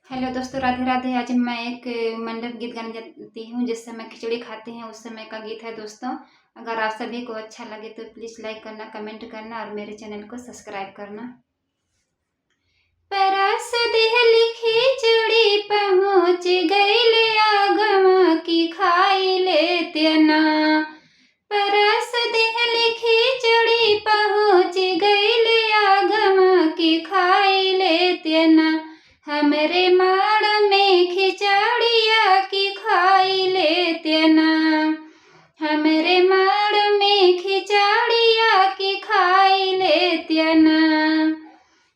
Hello दोस्तों, राधे राधे। आज मैं एक मंडप गीत गाने जाती हूँ। जिस समय खिचड़ी खाते हैं उस समय का गीत है दोस्तों। अगर आप सभी को अच्छा लगे तो प्लीज़ लाइक करना, कमेंट करना और मेरे चैनल को सब्सक्राइब करना। परस देहली खिचड़ी पहुँच गईले आगमा की खाई लेते ना। परस देहली खिचड़ी पहुँच गईले आगमा की खाई लेते ना। हमरे माड़ में खिचड़िया की खाई लेते ना। हमरे माड़ में खिचड़िया की खाई लेते ना।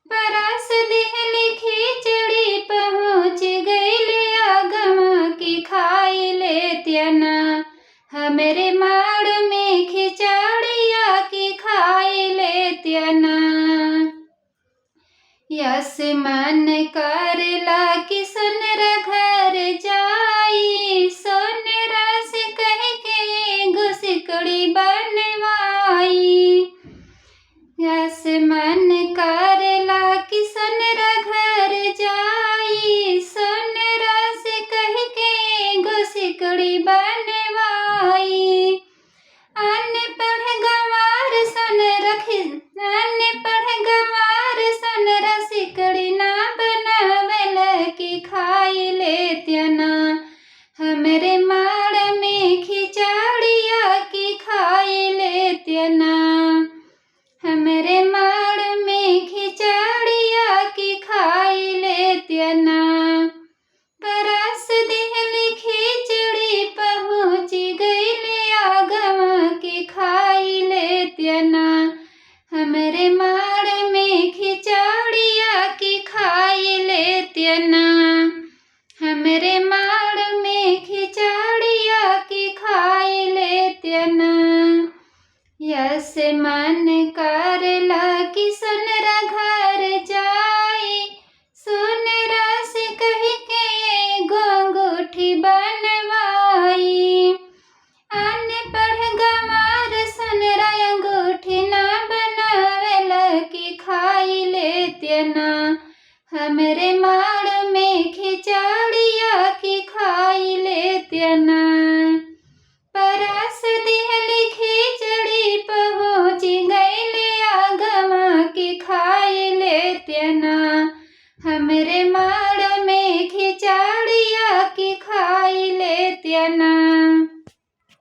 परस देहली खिचड़ी पहुँच गईले आगमा की खाई लेते ना। हमरे माड़ में खिचड़िया की खाई लेते ना। यस मन करला किसन घर